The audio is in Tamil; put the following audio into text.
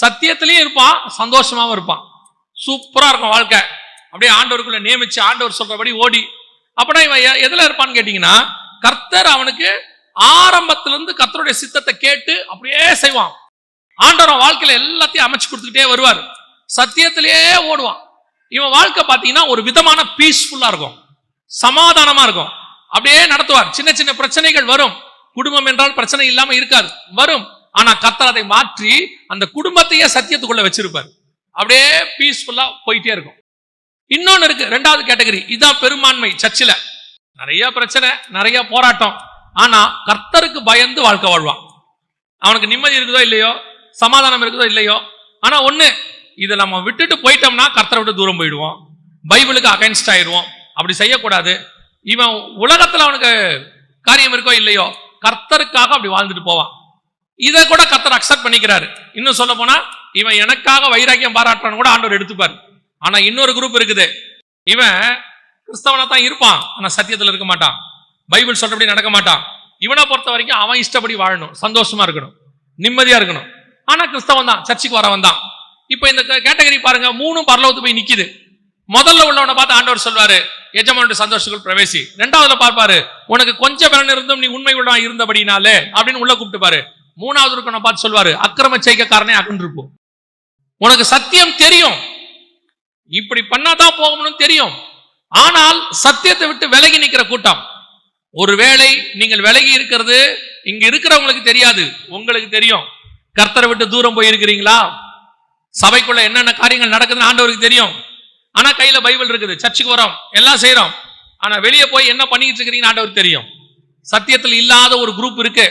சத்தியத்திலையும் இருப்பான், சந்தோஷமாவும் இருப்பான். சூப்பரா இருக்கும் வாழ்க்கை. அப்படியே ஆண்டவருக்குள்ள நியமிச்சு ஆண்டவர் சொல்றபடி ஓடி. அப்படின்னா இவன் எதுல இருப்பான்னு கேட்டீங்கன்னா, கர்த்தர் அவனுக்கு ஆரம்பத்திலிருந்து கர்த்தருடைய சித்தத்தை கேட்டு அப்படியே செய்வான். ஆண்டவர் வாழ்க்கையில எல்லாத்தையும் அமைச்சு கொடுத்துக்கிட்டே வருவார். சத்தியத்திலேயே ஓடுவான். இவன் வாழ்க்கை பார்த்தீங்கன்னா ஒரு விதமான பீஸ்ஃபுல்லா இருக்கும், சமாதானமா இருக்கும். அப்படியே நடத்துவார். சின்ன சின்ன பிரச்சனைகள் வரும். குடும்பம் என்றால் பிரச்சனை இல்லாம இருக்காது, வரும். ஆனா கர்த்தர் அதை மாற்றி அந்த குடும்பத்தையே சத்தியத்துக்குள்ள வச்சிருப்பார். அப்படியே பீஸ்ஃபுல்லா போயிட்டே இருக்கும். இன்னொன்னு இருக்கு, ரெண்டாவது கேட்டகரி. இதுதான் பெரும்பான்மை. சர்ச்சில் நிறைய பிரச்சனை, நிறைய போராட்டம். ஆனா கர்த்தருக்கு பயந்து வாழ்க்கை வாழ்வான். அவனுக்கு நிம்மதி இருக்குதோ இல்லையோ, சமாதானம் இருக்குதோ இல்லையோ, ஆனா ஒண்ணு, இதை நம்ம விட்டுட்டு போயிட்டோம்னா கர்த்தரை விட்டு தூரம் போயிடுவோம், பைபிளுக்கு அகைன்ஸ்ட் ஆயிடுவோம். அப்படி செய்யக்கூடாது. இவன் உலகத்துல அவனுக்கு காரியம் இருக்கோ இல்லையோ, கர்த்தருக்காக அப்படி வாழ்ந்துட்டு போவான். இதை கூட கர்த்தர் அக்செப்ட் பண்ணிக்கிறாரு. இன்னும் சொல்ல போனா, இவன் எனக்காக வைராக்கியம் பாராட்டுறான்னு கூட ஆண்டவர் எடுத்துப்பார். ஆனா இன்னொரு குரூப் இருக்குது, இவன் கிறிஸ்தவனா தான் இருப்பான், ஆனா சத்தியத்துல இருக்க மாட்டான், பைபிள் சொல்றபடி நடக்க மாட்டான். இவனை பொறுத்த வரைக்கும் அவன் இஷ்டப்படி வாழணும், சந்தோஷமா இருக்கணும், நிம்மதியா இருக்கணும். ஆனா கிறிஸ்தவன் தான், சர்ச்சுக்கு வரவன் தான். இப்ப இந்த கேட்டகரி பாருங்க, மூணும் பரலோகத்து போய் நிக்குது. முதல்ல உள்ளவனை பார்த்து ஆண்டவர் சொல்வாரு, எஜமானுடைய சந்தோஷங்கள் பிரவேசி. ரெண்டாவதுல பார்ப்பாரு, உனக்கு கொஞ்சம் பலன் இருந்தும் நீ உண்மை உள்ள இருந்தபடினாலே அப்படின்னு உள்ள கூப்பிட்டு பாரு. மூணாவது இருக்கவனை பார்த்து சொல்வாரு, அக்கிரம செய்கைக்காரனே அகன்றிருப்போம். உனக்கு சத்தியம் தெரியும், இப்படி பண்ணாதான் போகணும்னு தெரியும், ஆனால் சத்தியத்தை விட்டு விலகி நிக்கிற கூட்டம். ஒருவேளை நீங்கள் விலகி இருக்கிறது இங்க இருக்கிறவங்களுக்கு தெரியாது, உங்களுக்கு தெரியும். கர்த்தரை விட்டு தூரம் போய் இருக்கிறீங்களா? சபைக்குள்ள என்னென்ன காரியங்கள் நடக்குதுன்னு ஆண்டவருக்கு தெரியும். ஆனா கையில பைபிள் இருக்குது, சர்ச்சுக்கு வரோம், எல்லாம் செய்யறோம். ஆனா வெளியே போய் என்ன பண்ணிட்டு இருக்கிறீங்கன்னு ஆண்டவருக்கு தெரியும். சத்தியத்தில் இல்லாத ஒரு குரூப் இருக்கு.